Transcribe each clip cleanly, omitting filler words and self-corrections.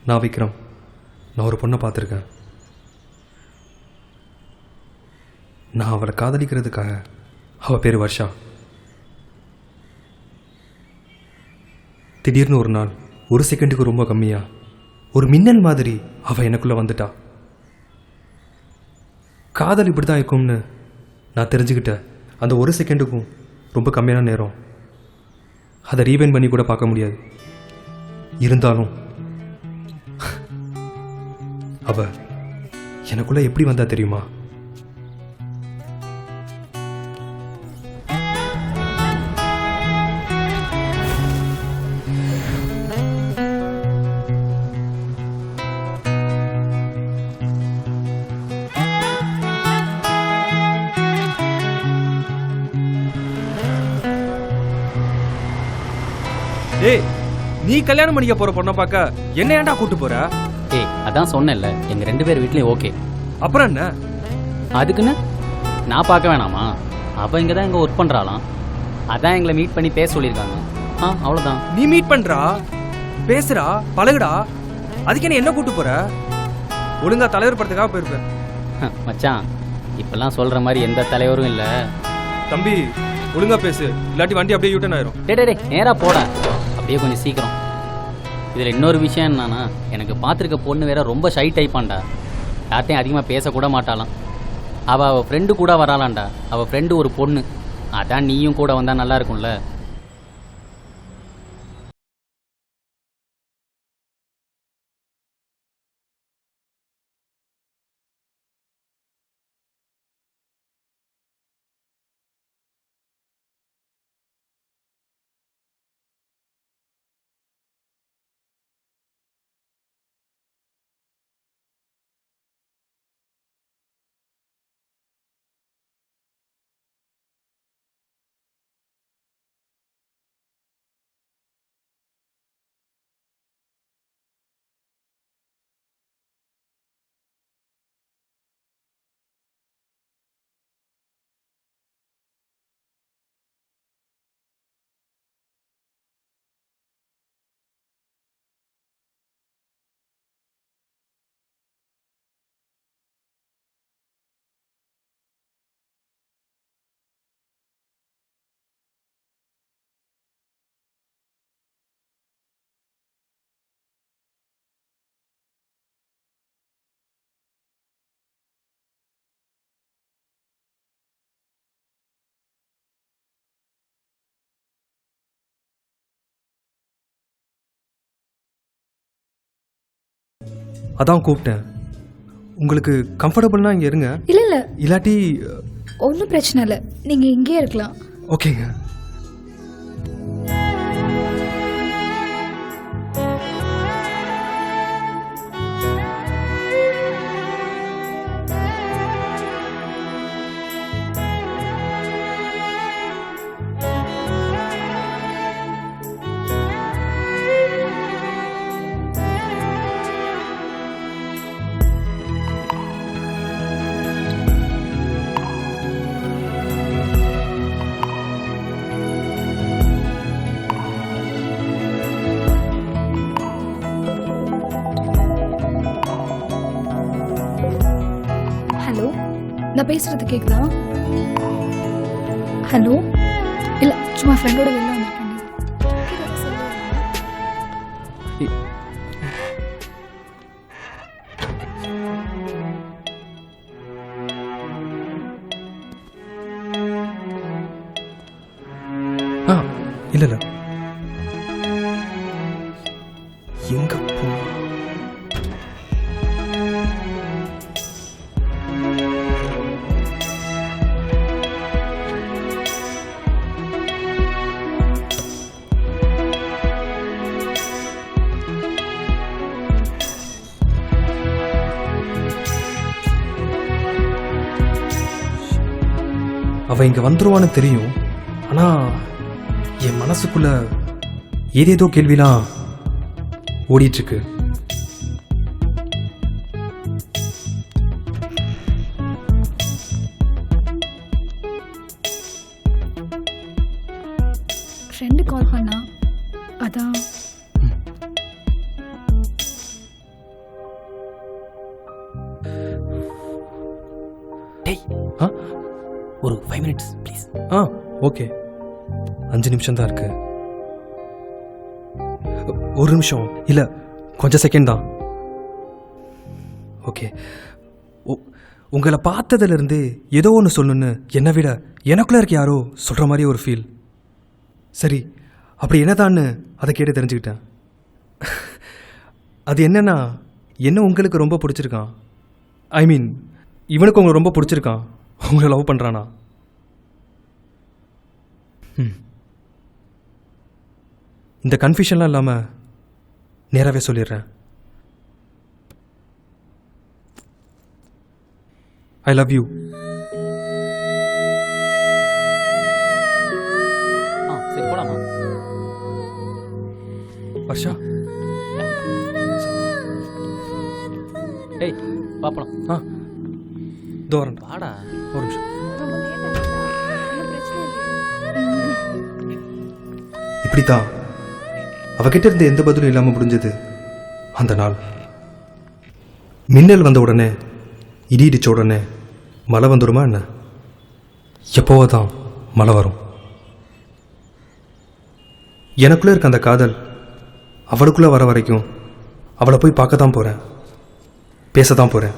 நான் விக்ரம். நான் ஒரு பொண்ணை பார்த்துருக்கேன். நான் அவளை காதலிக்கிறதுக்காக. அவள் பேர் வர்ஷா. திடீர்னு ஒரு நாள், ஒரு செகண்டுக்கு ரொம்ப கம்மியாக, ஒரு மின்னல் மாதிரி அவள் எனக்குள்ளே வந்துட்டா. காதல் இப்படி தான் இருக்கும்னு நான் தெரிஞ்சுக்கிட்டேன். அந்த ஒரு செகண்டுக்கும் ரொம்ப கம்மியான நேரம். அதை ரீவைண்ட் பண்ணி கூட பார்க்க முடியாது. இருந்தாலும் அவ எனக்குள்ள எப்படி வந்தா தெரியுமா? ஏய், நீ கல்யாணம் பண்ணிக்க போற பொண்ணை பார்க்க என்ன ஏன்டா கூட்டு போற? ஏய், அதான் சொன்னேன்ல, எங்க 2 பேர் வீட்லயும் ஓகே. அப்புறம் என்ன? அதுக்குன்னு நான் பார்க்க வேணாமா? அவ இங்க தான் ஒர்க் பண்றாளாம். அதான் எங்களை மீட் பண்ணி பேச சொல்லியிருக்காங்க. அவ்வளவுதான். நீ மீட் பண்றா, பேசுறா, பழகுடா. அதுக்கு என்ன கூட்டு போற? ஒழுங்கா தலைவர் படத்துக்காக போயிருப்பேன். மச்சான், இப்பெல்லாம் சொல்ற மாதிரி எந்த தலைவரும் இல்ல. தம்பி ஒழுங்கா பேசு, இல்லாட்டி வண்டி அப்படியே யூட்டன் ஆயிரும். டே நேரா போட, அப்படியே கொஞ்சம் சீக்கிரம். இதில் இன்னொரு விஷயம் என்னன்னா, எனக்கு பார்த்துருக்க பொண்ணு வேற ரொம்ப ஷை டைப்பாண்டா. யார்ட்டையும் அதிகமாக பேசக்கூட மாட்டாளாம். அவள் ஃப்ரெண்டு கூட வராளாண்டா. அவள் ஃப்ரெண்டு ஒரு பொண்ணு. அதான் நீயும் கூட வந்தால் நல்லா இருக்கும்ல. அதான் கூப்பிட்டேன். உங்களுக்கு கம்ஃபர்டபுள்னா இங்கே இருங்க. இல்லை இல்லாட்டி ஒன்றும் பிரச்சனை இல்லை, நீங்கள் இங்கேயே இருக்கலாம். ஓகேங்க. நான் பேசுறது கேக்குதா? ஹலோ, இல்லை சும்மா ஃப்ரெண்டோட வெளில வந்திருக்கேன். இல்லை இல்லை, எங்க போ? அவ இங்க வந்துருவான்னு தெரியும். ஆனா என் மனசுக்குள்ள ஏதேதோ கேள்விலாம் ஓடிட்டு இருக்கு. ஃப்ரெண்டு கால் பண்ணா, அதான் ஒரு 5 minutes ப்ளீஸ். ஓகே 5 நிமிஷம் தான் இருக்கு. ஒரு நிமிஷம் இல்லை, கொஞ்சம் செகண்ட் தான். ஓகே, உங்களை பார்த்ததுலேருந்து ஏதோ ஒன்று சொல்லணுன்னு என்னை விட எனக்குள்ளே இருக்க யாரோ சொல்கிற மாதிரி ஒரு ஃபீல். சரி, அப்படி என்னதான்னு அதை கேட்டு தெரிஞ்சுக்கிட்டேன். அது என்னன்னா, என்ன உங்களுக்கு ரொம்ப பிடிச்சிருக்கான். ஐ மீன், இவனுக்கு உங்களை ரொம்ப பிடிச்சிருக்கான், உங்களை லவ் பண்ணுறானா. இந்த கன்ஃபியூஷன்லாம் இல்லாமல் நேராகவே சொல்லிடுறேன். I love you. சரி போலாமா? வர்ஷா. டேய் பாப்பலாம். இதோ வரேன். வாடா. ஒரு நிமிஷம். இப்படித்தான் அவகிட்ட இருந்து எந்த பதிலும் இல்லாமல் முடிஞ்சது அந்த நாள். மின்னல் வந்த உடனே, இடி இடிச்ச உடனே மழை வந்துடுமா என்ன? எப்போவோ தான் மழை வரும். எனக்குள்ளே இருக்க அந்த காதல் அவளுக்குள்ளே வர வரைக்கும் அவளை போய் பார்க்க தான் போகிறேன், பேச தான் போகிறேன்.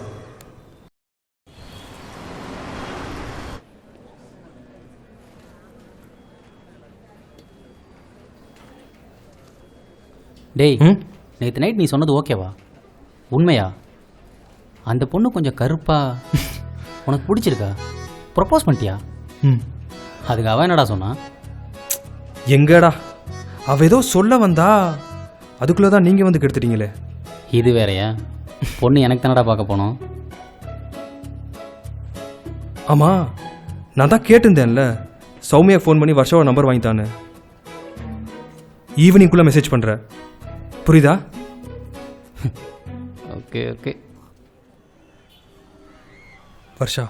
டேய், நேற்று நைட் நீ சொன்னது ஓகேவா? உண்மையா? அந்த பொண்ணு கொஞ்சம் கருப்பா உனக்கு பிடிச்சிருக்கா? ப்ரப்போஸ் பண்ணிட்டியா? அதுக்கு அவன் என்னடா சொன்னான்? எங்கடா, அவ ஏதோ சொல்ல வந்தா, அதுக்குள்ளே தான் நீங்கள் வந்து கெடுத்துட்டீங்களே. இது வேறயா? பொண்ணு எனக்கு தானடா பார்க்க போனோம். ஆமாம், நான் தான் கேட்டிருந்தேன்ல, சௌமியா ஃபோன் பண்ணி வர்ஷாவோட நம்பர் வாங்கித்தானு. ஈவினிங்குள்ளே மெசேஜ் பண்ணுற, புரியுதா? Okay okay. வர்ஷா,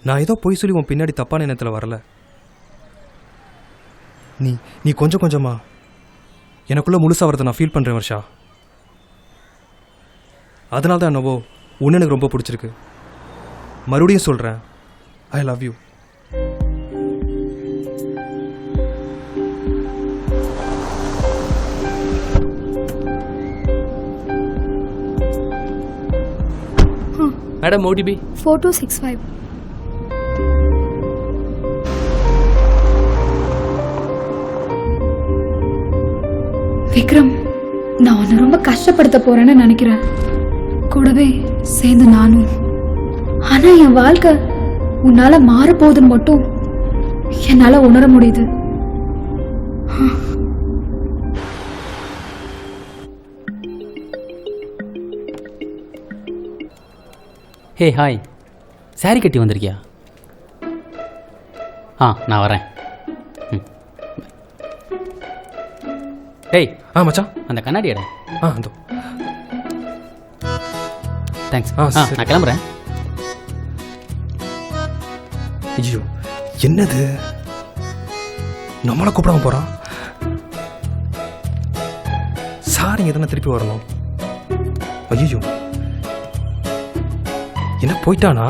நான் ஏதோ பொய் சொல்லி உன் பின்னாடி தப்பான எண்ணத்தில் வரல. நீ கொஞ்சம் கொஞ்சமா எனக்குள்ளே முழுசாக வரதை நான் ஃபீல் பண்ணுறேன் வர்ஷா. அதனால தான் என்னவோ உன்னை எனக்கு ரொம்ப பிடிச்சிருக்கு. மறுபடியும் சொல்கிறேன், I love you. Madam OTP 4265. Vikram, நான் உன்னை ரொம்ப கஷ்டப்படுத்த போறேன்னு நினைக்கிறேன், கூடவே சேர்ந்து நானும். ஆனா என் வாழ்க்கை உன்னால மாறப்போகுதுன்னு மட்டும் என்னால உணர முடியுது. ஹே ஹாய், சாரி கட்டி வந்திருக்கியா? நான் வரேன். டேய் மச்சான், அந்த கண்ணாடி எடை. அந்த தேங்க்ஸ். சரி. நான் கிளம்புறேன். ஐயோ, என்னது நம்மளை கூப்பிடாம போகிறான்? சார் இங்கே தானே திருப்பி வரணும். ஐயோ, என்ன போயிட்டானா?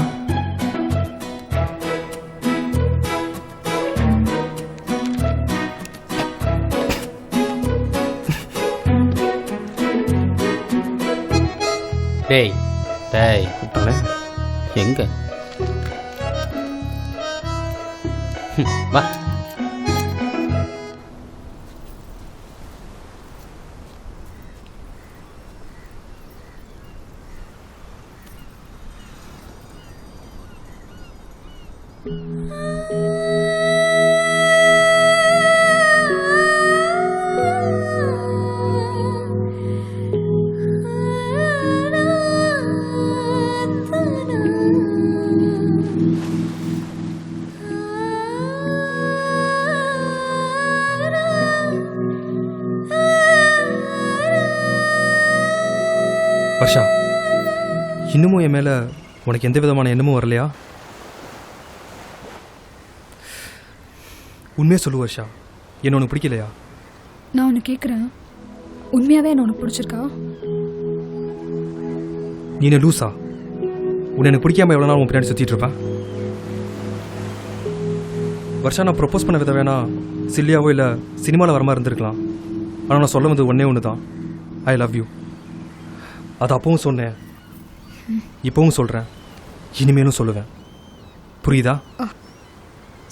டேய் டேய் கூப்பிட்டானே. எங்க? வா. வர்ஷா, இன்னமும் என் மேலே உனக்கு எந்த விதமான எண்ணமும் வரலையா? உண்மையாக சொல்லு வர்ஷா, என்ன உனக்கு பிடிக்கலையா? நான் உன்னை கேட்குறேன், உண்மையாகவே என்ன உனக்கு பிடிச்சிருக்கா? நீ என்ன லூசா? உன்னை எனக்கு பிடிக்காம எவ்வளோ நாள் உன் பின்னாடி சுற்றிட்டு இருப்பேன்? வருஷா நான் ப்ரொப்போஸ் பண்ண வித வேணா சில்லியாவோ இல்லை சினிமாவில் வர மாதிரி இருந்திருக்கலாம். ஆனால் நான் சொல்ல வந்தது ஒன்றே ஒன்று தான், ஐ லவ் யூ. அது அப்பவும் சொன்னேன், இப்போவும் சொல்கிறேன், இனிமேலும் சொல்லுவேன். புரியுதா?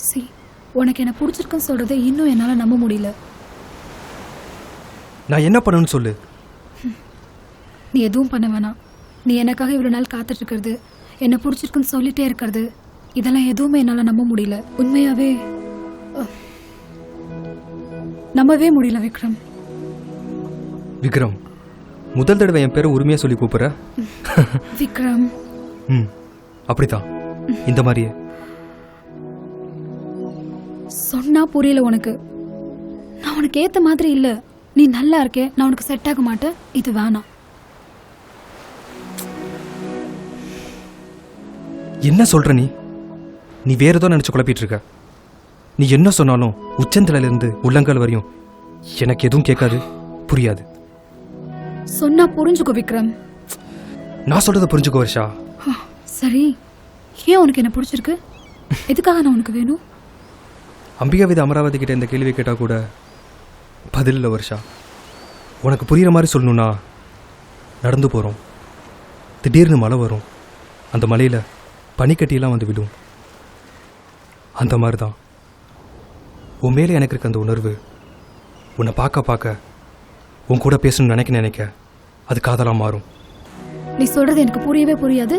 சி, உனக்கு என்ன பிடிச்சிருக்குன்னு சொல்கிறத இன்னும் என்னால் நம்ப முடியல. நான் என்ன பண்ணணும்னு சொல்லு. நீ எதுவும் பண்ண வேணாம். நீ எனக்காக இவ்வளோ நாள் காத்துட்ருக்கிறது, என்னை பிடிச்சிருக்குன்னு சொல்லிட்டே இருக்கிறது, இதெல்லாம் எதுவுமே என்னால் நம்ப முடியல. உண்மையாகவே நம்பவே முடியல விக்ரம். விக்ரம், முதல் தடவை என் பேரை உரிமையாக சொல்லி கூப்பிட்ற. விக்ரம். அப்படித்தான், இந்த மாதிரியே. சொன்னா புரியல உனக்கு. நான் உனக்கு ஏற்ற மாதிரி இல்லை. நீ நல்லா இருக்கே, நான் உனக்கு செட் ஆக மாட்டேன். இது வேணாம். என்ன சொல்ற நீ? நீ வேற ஏதோ நினைச்சு குழப்பிட்டு இருக்க. நீ என்ன சொன்னாலும் உச்சந்தலையிலிருந்து உள்ளங்கால் வரையும் எனக்கு எதுவும் கேட்காது, புரியாது. சொன்னா புரிஞ்சுக்கோ விக்ரம். நான் சொல்றதை புரிஞ்சுக்கோ வருஷா. சரி, ஏன் உனக்கு என்ன பிடிச்சிருக்கு? எதுக்காக நான் உனக்கு வேணும்? அம்பிகா வித அமராவதி கிட்ட இந்த கேள்வி கேட்டால் கூட பதில் இல்லை வருஷா. உனக்கு புரிகிற மாதிரி சொல்லணும்னா, நடந்து போகிறோம், திடீர்னு மழை வரும், அந்த மலையில் பனிக்கட்டியெல்லாம் வந்து விடும். அந்த மாதிரி தான் உன் மேலே எனக்கு இருக்க அந்த உணர்வு. உன்னை பார்க்க பார்க்க, உன் கூட பேசணும்னு நினைக்க அது காதலாக மாறும். நீ சொல்றது எனக்கு புரியவே புரியாது.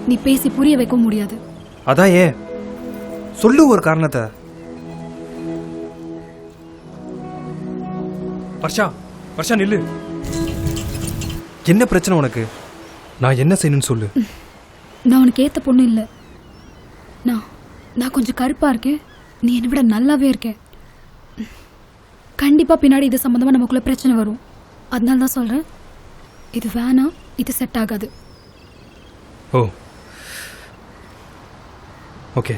நீ பேசி புரிய வைக்க முடியாது. அதான் ஏன் சொல்லு ஒரு காரணத்தை. வர்ஷா, வர்ஷா நில்லு. என்ன பிரச்சனை உனக்கு? நான் என்ன செய்யணும்னு சொல்லு. நான் உனக்கு ஏற்ற பொண்ணு இல்லை. நான் கொஞ்சம் கருப்பாக இருக்கேன், நீ என்னை விட நல்லாவே இருக்கேன். கண்டிப்பாக பின்னாடி இது சம்மந்தமாக நமக்குள்ள பிரச்சனை வரும். அதனால தான் சொல்கிறேன், இது வேணாம், இது செட் ஆகாது. ஓ ஓகே,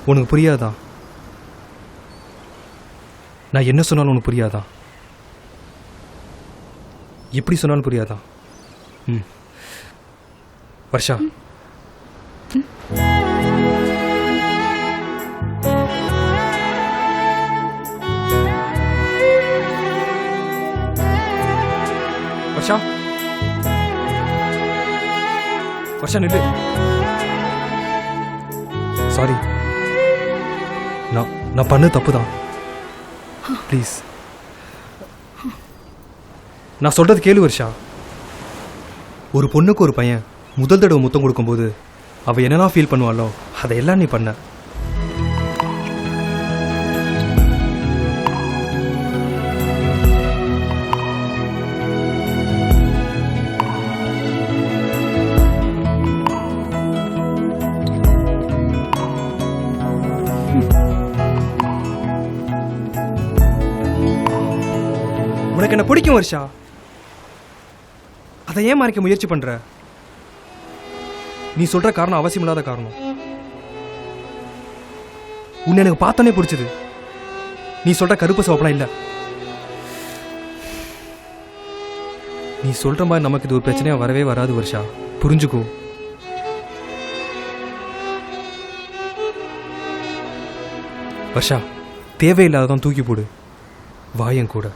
உனக்கு புரியாதா? நான் என்ன சொன்னாலும் உனக்கு புரியாதா? எப்படி சொன்னாலும் புரியாதா? வர்ஷா, வர்ஷா, வர்ஷா நில்லு. சாரி, நான் பண்ண தப்பு தான். ப்ளீஸ், நான் சொல்றது கேளு வர்ஷா. ஒரு பொண்ணுக்கு ஒரு பையன் முதல் தடவை முத்தம் கொடுக்கும்போது அவ என்னெல்லாம் ஃபீல் பண்ணுவாளோ அதையெல்லாம் நீ பண்ண. உனக்கு என்ன பிடிக்கும் வர்ஷா, அதை ஏன் மறைக்க முயற்சி பண்ற? நீ சொல்ற காரணம் அவசியமில்லாத காரணம். உன்னை எனக்கு பார்த்தோன்னே பிடிச்சது. நீ சொல்ற கருப்பு சிவப்பெல்லாம் இல்ல. நீ சொல்ற மாதிரி நமக்கு இது ஒரு பிரச்சனையா வரவே வராது வர்ஷா, புரிஞ்சுக்கோ. வர்ஷா, தேவையில்லாததான் தூக்கி போடு, வாயன் கூட.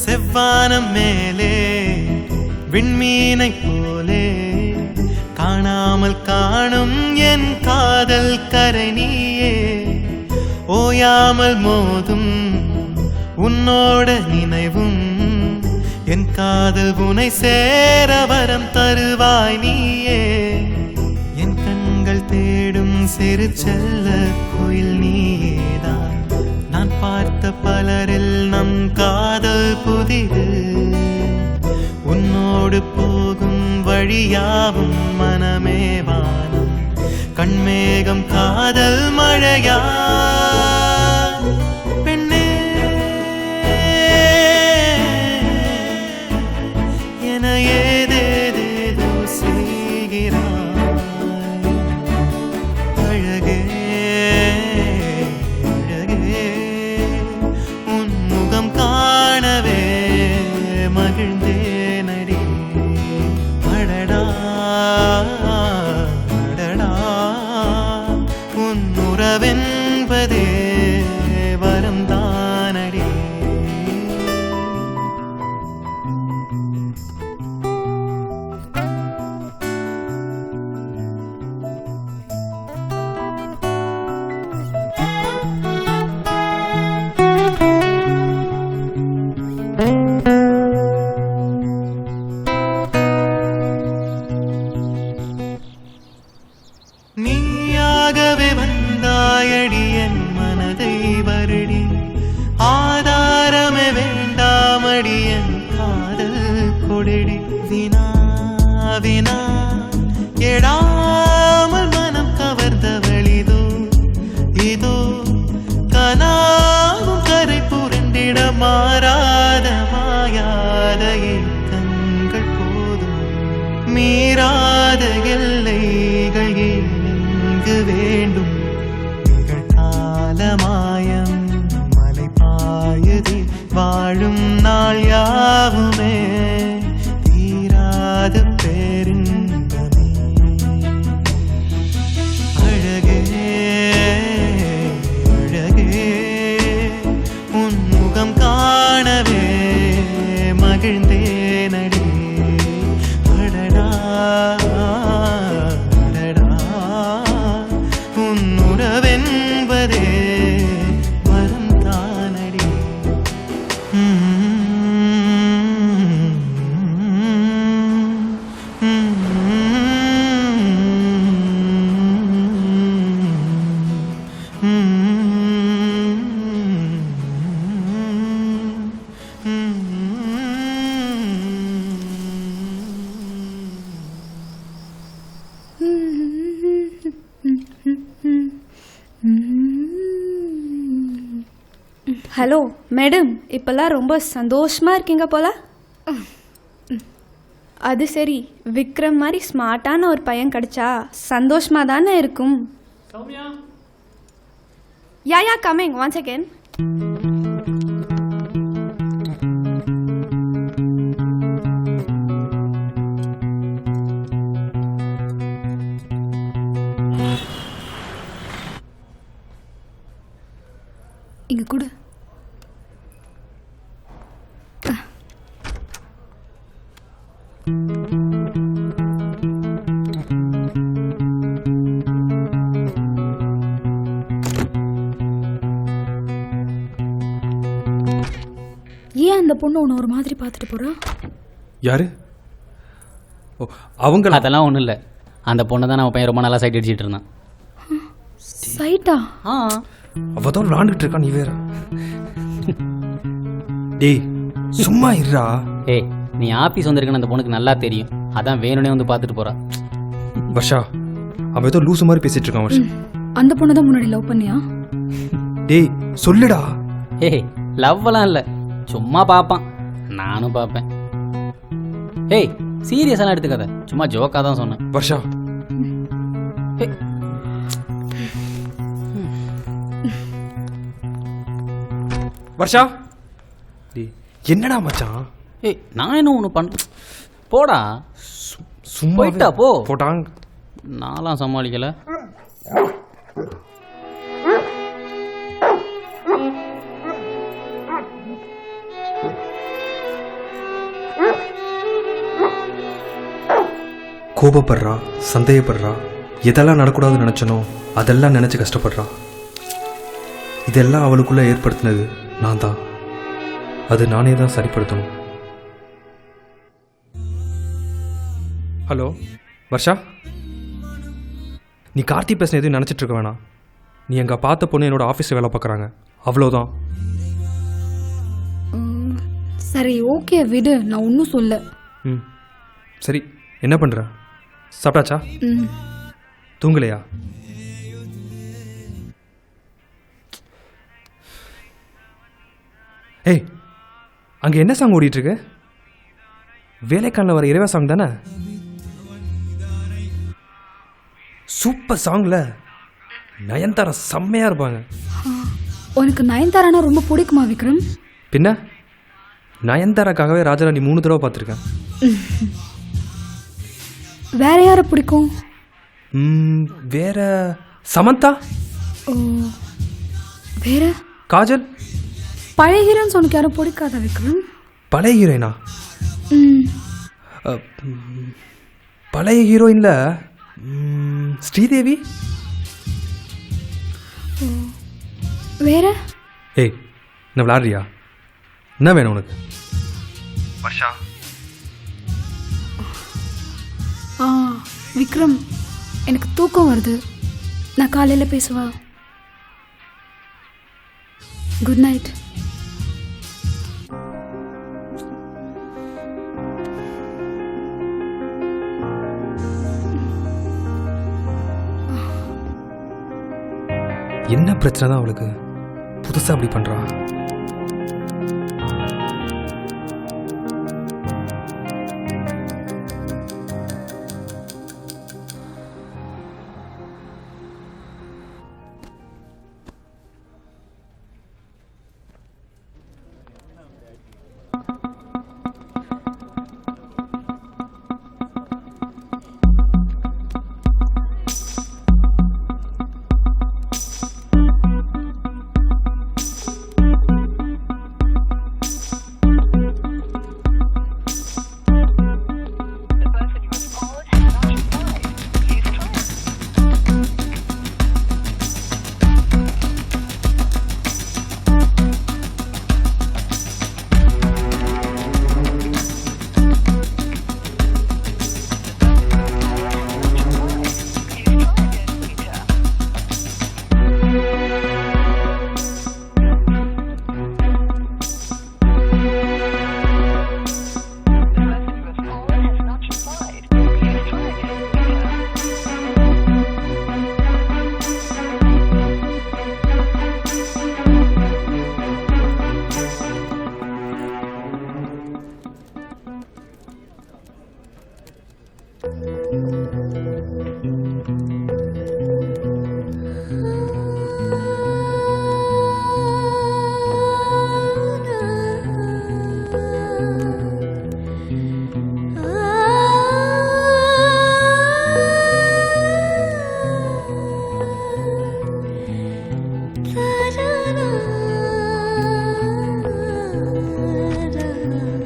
செவ்வானம் மேலே விண்மீனை போலே காணாமல் காணும் என் காதல் கரை நீயே ஓயாமல் மோதும் உன்னோட நினைவும் என் காதல் உனை சேர வரம் தருவாய் நீயே என் கண்கள் தேடும் சிறு செல்ல கோயில் நீயேதான் நான் பார்த்த பலரில் நம் காதல் புதிது உன்னோடு போகும் வழியாவும் மனமே வானம் கண்மேகம் காதல் மழையா பெண்ணே என ஏதேதேதோ செய்கிறாய் அழகே அழகே உன் முகம் காணவே மகிழ்ந்தேனடி அடடா அடடா உன் உறவென்பதே வரம் தானடி நீயாகவே வந்தாயடி என் மனதை வருடி ஆதாரமே வேண்டாமடி என் காதல் கொடிடி வினா வினா எடாமல் மனம் கவர்ந்தவளிதோ இதோ கனாவும் கரை புரண்டிட மாறாத மாயாத கண்கள் போதும் மீறாத எல்லைகள் இங்கு வேண்டும் நிகழ்காலமாயம் மலை பாயுதி வாழும் நாள் யாவுமே தீராத பேரின்பமே அழகே அழகே உன் முகம் காணவே மகிழ்ந்தேனடி அடடா அடடா உன் உறவென்பதே வரம் தானடி ஹலோ மேடம், இப்போல்லாம் ரொம்ப சந்தோஷமாக இருக்கீங்க போல. அது சரி, விக்ரம் மாதிரி ஸ்மார்ட்டான ஒரு பையன் கிடைச்சா சந்தோஷமாக தானே இருக்கும். Yeah coming one second. இங்க கூட ஏன் அந்த பொண்ணு உன்னை ஒரு மாதிரி பார்த்துட்டு போறா? யாரு? ஓ அவங்கள. அதெல்லாம் ஒன்றும் இல்லை. அந்த பொண்ணை தான் நம்ம பையன் ரொம்ப நல்லா சைட் அடிச்சிட்டு இருந்தான். சைட்டா? அவ தான் விளாண்டுட்டு இருக்கா, நீ வேற. டேய் சும்மா இருடா. ஏய், நீ ஆஃபீஸ் வந்திருக்கன்னு அந்த பொண்ணுக்கு நல்லா தெரியும். அதான் வேணும்னே வந்து பார்த்துட்டு போறா. வர்ஷா, அவன் ஏதோ லூசு மாதிரி பேசிட்டு இருக்கான். வர்ஷா, அந்த பொண்ணை தான் முன்னாடி லவ் பண்ணியா? டேய் சொல்லுடா. ஏய், லவ்வெல்லாம் இல்லை, சும்மா பார்ப்பான். நானும் பார்ப்பேன். ஏய், சீரியஸாலாம் எடுத்துக்காத, சும்மா ஜோக்காக தான் சொன்னேன். வர்ஷா, வர்ஷா, டேய் என்னடா மச்சான்? ஏய், நான் என்ன ஒன்று பண்ண போடா. சும்மா போயிட்டா போ. போட்டாங்க. நான்லாம் சமாளிக்கல. கோபப்படுறா, சந்தேகப்படுறா, எதெல்லாம் நடக்கூடாதுன்னு நினச்சனோ அதெல்லாம் நினச்சி கஷ்டப்படுறா. இதெல்லாம் அவளுக்குள்ளே ஏற்படுத்தினது நான் தான். அது நானே தான் சரிப்படுத்தணும். ஹலோ வர்ஷா, நீ கார்த்தி பேசின எதுவும் நினச்சிட்டு இருக்க வேணாம். நீ எங்கே பார்த்த பொண்ணு என்னோட ஆஃபீஸில் வேலை பார்க்குறாங்க, அவ்வளோதான். சரி ஓகே விடு, நான் ஒன்றும் சொல்ல. ம் சரி, என்ன பண்ணுற? சாப்பிட்டாச்சா? ம் தூங்கலையா? ஏய், அங்கே என்ன சாங் ஓடிட்டுருக்கு? வேலைக்கானில் வர இறைவா சாங் தானே? சூப்பர் சாங்ல நயன்தாரா செம்மையாக இருப்பாங்க. உனக்கு நயன்தாரானா ரொம்ப பிடிக்குமா விக்ரம்? பின்ன நயன்தாராக்காகவே ராஜராணி 3 தடவை பார்த்துருக்கேன். வேற யாரை பிடிக்கும்? வேற சமந்தா, ஓ வேற காஜல். பழைய ஹீரோன்னு உனக்கு யாரும் பிடிக்காதா விக்ரம்? பழைய ஹீரோயினா? ம் பழைய ஹீரோயின்ல ஸ்ரீதேவி. வேற? ஏய், என்ன விளாடுறியா? என்ன வேணும் உனக்கு? வர்ஷா, விக்ரம் எனக்கு தூக்கம் வருது, நான் காலையில் பேசுவா. Good night. என்ன பிரச்சனை தான் அவளுக்கு? புதுசா அப்படி பண்றா.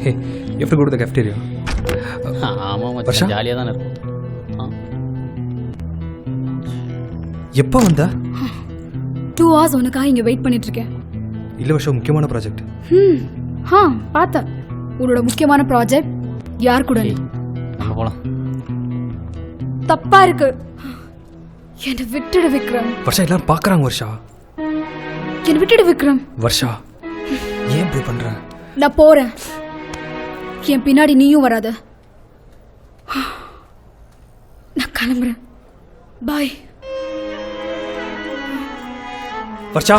Hey, you have to go to the cafeteria. ஆமாம் வர்ஷா? மச்சான், ஜாலியாக தானே இருக்கும். எப்போ வந்த? 2 hours உனக்காக இங்கே வெயிட் பண்ணிட்டு இருக்கேன். இல்லை வருஷம், முக்கியமான ப்ராஜெக்ட். பார்த்தேன். உன்னோட முக்கியமான ப்ராஜெக்ட் யார் கூட? ஏய், நம்ம போகலாம். தப்பா இருக்கு, என்னை விட்டுடு விக்ரம். வருஷா, எல்லாரும் பார்க்குறாங்க வருஷா. என்னை விட்டுடு விக்ரம். வருஷா, ஏன் இப்படி பண்ற? நான் போறேன், என் பின்னாடி நீயும் வராத. நான் கிளம்புறேன், பாய். வர்ஷா,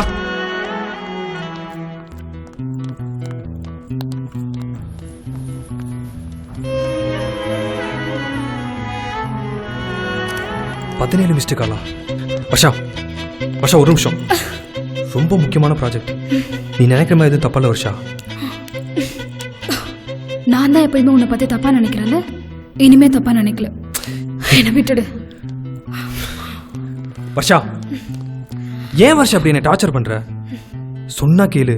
பதினேழு மிஸ்டேக் ஆளா? வர்ஷா, வர்ஷா ஒரு நிமிஷம். ரொம்ப முக்கியமான ப்ராஜெக்ட். நீ நினைக்கிற மாதிரி எதுவும் தப்பா இல்லை வர்ஷா. நான் தான் எப்பயுமே உன்னை பத்தி தப்பா நினைக்கிறேன்ல, இனிமே தப்பா நினைக்கல. என்னை விட்டுடு. வர்ஷா, ஏன் வர்ஷா அப்படி என்னை டார்ச்சர் பண்ற? சொன்னா கேளு,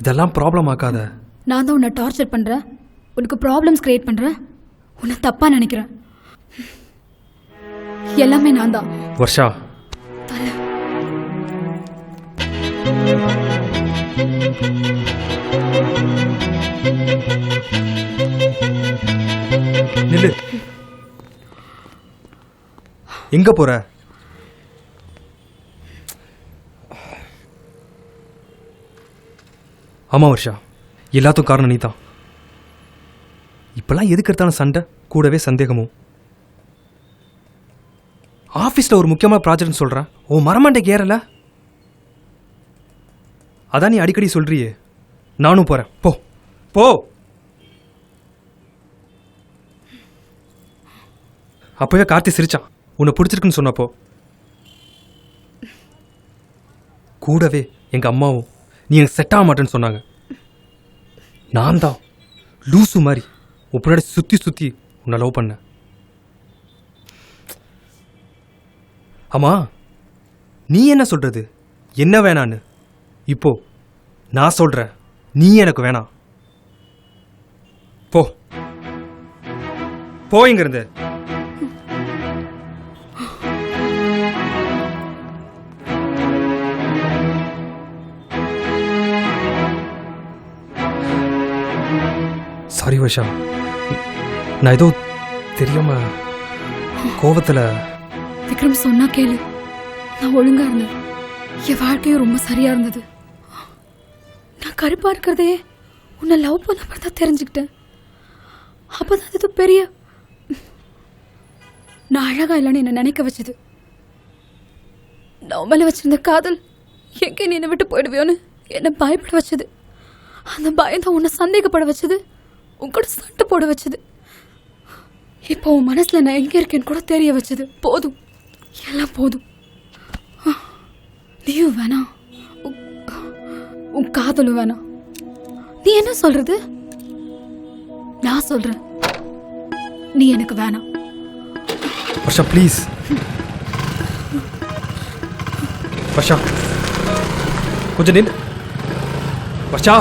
இதெல்லாம் ப்ராப்ளம் ஆக்காத. நான் தான் உன்னை டார்ச்சர் பண்றேன், உனக்கு ப்ராப்ளம்ஸ் கிரியேட் பண்றேன். உன்னை தப்பா நினைக்கிறேன். எல்லாமே நான் தான். வர்ஷா, தல நில்லு. எங்க போற? ஆமா வர்ஷா, எல்லாத்துக்கும் காரணம் நீ தான். இப்பெல்லாம் எதுக்கு எடுத்தாலும் சண்டை, கூடவே சந்தேகமும். ஆஃபீஸில் ஒரு முக்கியமான ப்ராஜெக்ட்னு சொல்கிறேன், உன் மரமாண்டைக்கு ஏறல. அதான் நீ அடிக்கடி சொல்றியே. நானும் போகிறேன், போ போ. அப்போவே கார்த்தி சிரிச்சான் உன்னை பிடிச்சிருக்குன்னு சொன்னப்போ. கூடவே எங்கள் அம்மாவும் நீ எனக்கு செட் ஆக மாட்டேன்னு சொன்னாங்க. நான் தான் லூசு மாதிரி உன் பின்னாடி சுற்றி சுற்றி உன்னை லவ் பண்ண. ஆமா, நீ என்ன சொல்றது என்ன வேணான்னு? இப்போ நான் சொல்றேன், நீ எனக்கு வேணாம். போ போ இங்க இருந்து. சாரி வர்ஷா, நான் ஏதோ தெரியாம கோபத்துல. விக்ரம் சொன்னா கேளு. நான் ஒழுங்கா இருந்தேன். என் வாழ்க்கையும் ரொம்ப சரியா இருந்தது. நான் கருப்பா இருக்கிறதே உன்னை லவ் பண்ண மாதிரி தான் தெரிஞ்சுக்கிட்டேன். அப்பதான் அது பெரிய நான் அழகா இல்லைன்னு என்னை நினைக்க வச்சது. நான் மேல வச்சிருந்த காதல் எங்கே நீ என்னை விட்டு போயிடுவியோன்னு என்னை பயப்பட வச்சது. அந்த பயந்தான் உன்னை சந்தேகப்பட வச்சது, உங்கூட சண்டை போட வச்சது. இப்போ உன் மனசுல நான் எங்க இருக்கேன்னு கூட தெரிய வச்சது. போதும், எல்லாம் போதும். நீயும் வேணாம், உன் காதலும் வேணாம். நீ என்ன சொல்றது? நான் சொல்றேன், நீ எனக்கு வேணாம். வர்ஷா ப்ளீஸ். வர்ஷா கொஞ்சம் நில். வர்ஷா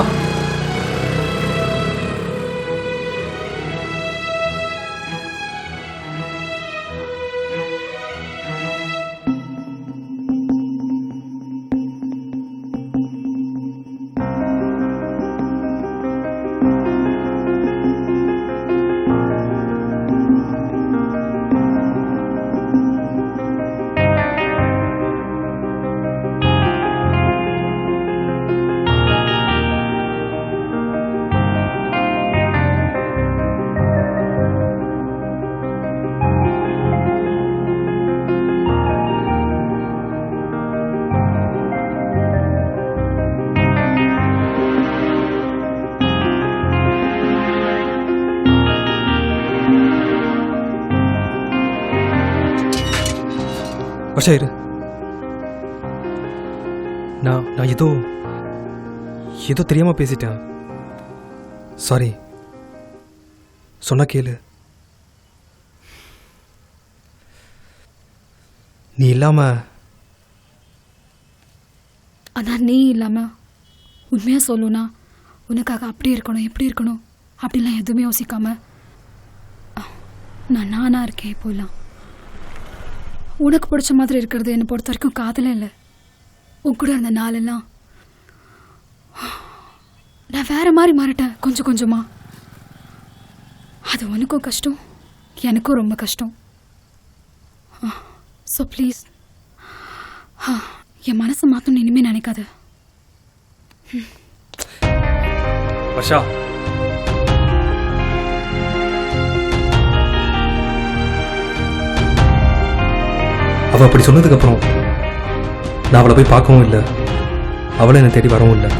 வர்ஷா இரு. நான் ஏதோ தெரியாம பேசிட்டேன். சாரி. சொன்ன கேளு. நீ இல்லாம. ஆனா நீ இல்லாம உண்மையா சொல்லுனா உனக்காக அப்படி இருக்கணும் இப்படி இருக்கணும் அப்படிலாம் எதுவுமே யோசிக்காம நான் நானா இருக்கேன். இப்போலாம் உனக்கு பிடிச்ச மாதிரி இருக்கிறது என்னை பொறுத்த வரைக்கும் காதலே இல்லை. உன் கூட இருந்த நாளெல்லாம் நான் வேற மாதிரி மாறிட்டேன் கொஞ்சம் கொஞ்சமா. அது உனக்கும் கஷ்டம், எனக்கும் ரொம்ப கஷ்டம். ஸோ ப்ளீஸ் என் மனசை மாற்றணும்னு இனிமே நினைக்காத. வர்ஷா அவள் அப்படி சொன்னதுக்கப்புறம் நான் அவளை போய் பார்க்கவும் இல்லை, அவளை என்னை தேடி வரவும் இல்லை.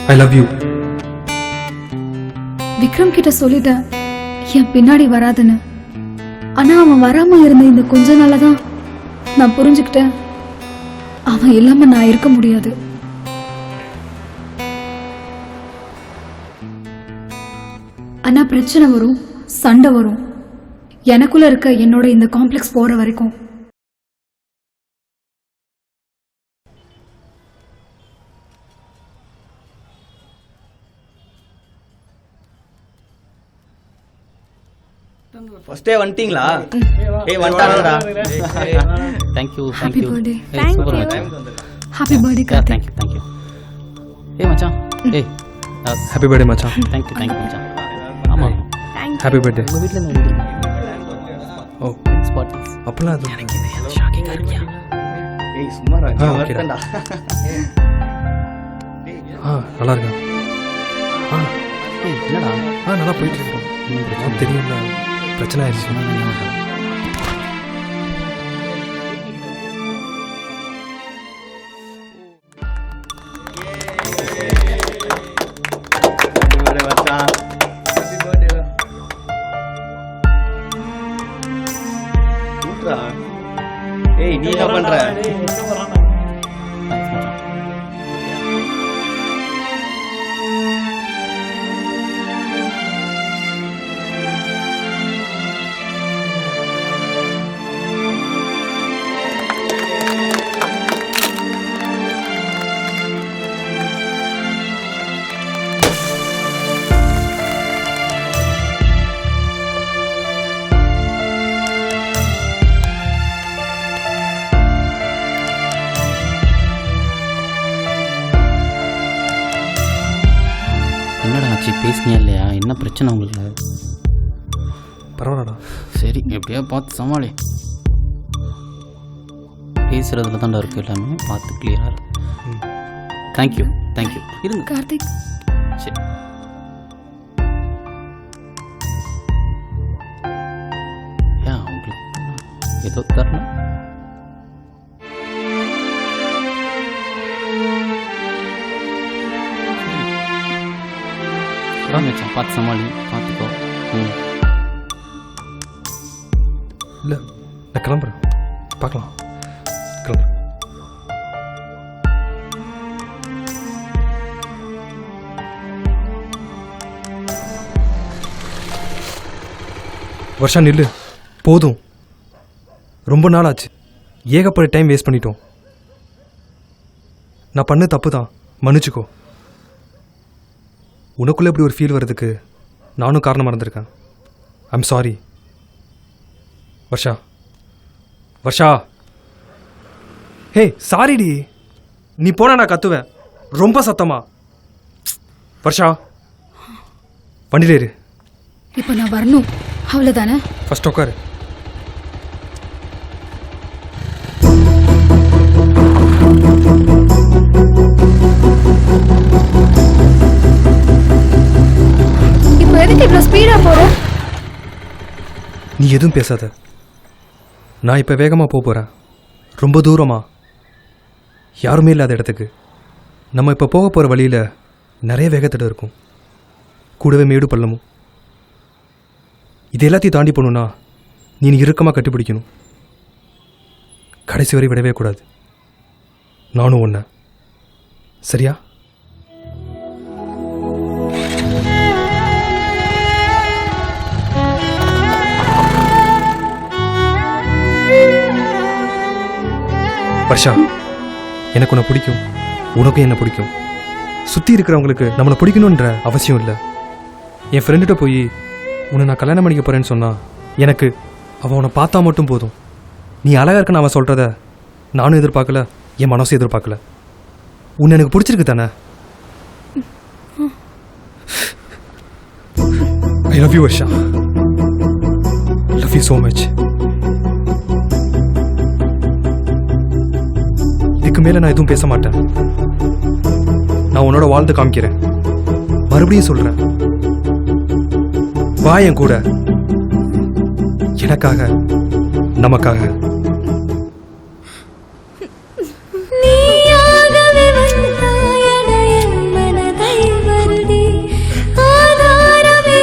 I love you. விக்ரம் கிட்ட சொல்லிட்டேன் என் பின்னாடி வராதுன்னு. ஆனா அவன் வராம இருந்த இந்த கொஞ்ச நாளா தான் நான் புரிஞ்சுக்கிட்டேன் அவன் இல்லாம நான் இருக்க முடியாது. ஆனா பிரச்சனை வரும், சண்டை வரும். எனக்குள்ள இருக்க என்னோட இந்த காம்ப்ளெக்ஸ் போற வரைக்கும் ஃபர்ஸ்டே வந்துட்டீங்களா? ஏய் வந்துட்டாங்கடா. Thank you happy thank you birthday. Super மச்சான். Happy birthday Karthik. தேங்க்யூ ஏய் மச்சான் ஏய் ஹாப்பி பர்த்டே மச்சான். தேங்க்யூ மச்சான். ஆமாம் ஹாப்பி பர்த்டே. உங்கள் வீட்டில் இருந்து ஓ ஸ்பாட்டிஸ் அப்படிலாம் அது ஏய் சும்மாடா. ஆ, நான் ஓகேடா. வரட்டேன்டா. நல்லா இருக்கேன். ஏய் என்னடா நல்லா போயிட்டு இருக்கோம். தெரியும்ல பிரச்சனை ஆயிடுச்சு. Happy birthday மச்சான். Happy birthday. கூட்றா. ஏய் நீ என்ன பண்ற? என்னடா ஆச்சு, பேசுனியா இல்லையா? என்ன பிரச்சனை உங்களுக்கு? பரவாயில்லடா. சரி எப்படியா பார்த்து சமாளி. பேசுகிறதுல தான்டா இருக்குது எல்லாமே, பார்த்து கிளியராக இருக்கு. தேங்க்யூ இருங்க கார்த்திக் சரி. ஏன் உங்களுக்கு ஏதோ தரணும்? மச்சான் பார்த்து சமாளி, பார்த்துக்கோ. இல்லை நான் கிளம்புறேன். பார்க்கலாம். கிளம்புறேன். வருஷா நில்லு. போதும், ரொம்ப நாள் ஆச்சு. ஏகப்பட்ட டைம் வேஸ்ட் பண்ணிட்டோம். நான் பண்ண தப்பு தான், மன்னிச்சுக்கோ. உனக்குள்ளே இப்படி ஒரு ஃபீல் வர்றதுக்கு நானும் காரணமாக இருந்திருக்கேன். I'm sorry. வர்ஷா ஹே சாரிடி. நீ போனா நான் கத்துவேன் ரொம்ப சத்தமா. வர்ஷா வண்டியில இரு. இப்போ நான் வரணும் அவ்வளோதானே? ஃபர்ஸ்ட் உட்காரு. இப்போ எதுக்கு இவ்வளோ ஸ்பீடாக போகிற? நீ எதுவும் பேசாத. நான் இப்போ வேகமாக போகிறேன். ரொம்ப தூரமா, யாருமே இல்லாத இடத்துக்கு. நம்ம இப்போ போக போகிற வழியில் நிறைய வேகத்தடை இருக்கும், கூடவே மேடு பள்ளமும். இது எல்லாத்தையும் தாண்டி போகணுன்னா நீ இறுக்கமாக கட்டிப்பிடிக்கணும். கடைசி வரை விடவே கூடாது. நானும் ஒன்று, சரியா? வர்ஷா, எனக்கு உன்னை பிடிக்கும், உனக்கும் என்ன பிடிக்கும். சுற்றி இருக்கிறவங்களுக்கு நம்மளை பிடிக்கணுன்ற அவசியம் இல்லை. என் ஃப்ரெண்டுகிட்ட போய் உன்னை நான் கல்யாணம் பண்ணிக்க போகிறேன்னு சொன்னால் எனக்கு அவன் உன்னை பார்த்தா மட்டும் போதும். நீ அழகாக இருக்குன்னு அவன் சொல்கிறத நானும் எதிர்பார்க்கல, என் மனசும் எதிர்பார்க்கல. உன்னை எனக்கு பிடிச்சிருக்கு தானே? I love you Varsha. Love you so much. இதுக்கு மேலே நான் எதுவும் பேச மாட்டேன். நான் உன்னோட வாழ்ந்து காமிக்கிறேன். மறுபடியும் சொல்கிறேன், வா என் கூட. எனக்காக, நமக்காக. நீயாகவே வந்தாயன என் மனதை வருடி ஆதாரமே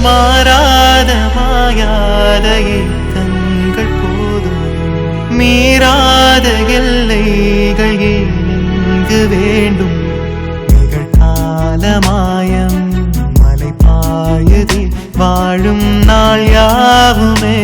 மாறாத மாயாத ஏக்கங்கள் போதும் மீறாத எல்லைகள் ஏன் இங்கு வேண்டும் நிகழ்கால மாயம் மலை பாயுதே வாழும் நாள் யாவுமே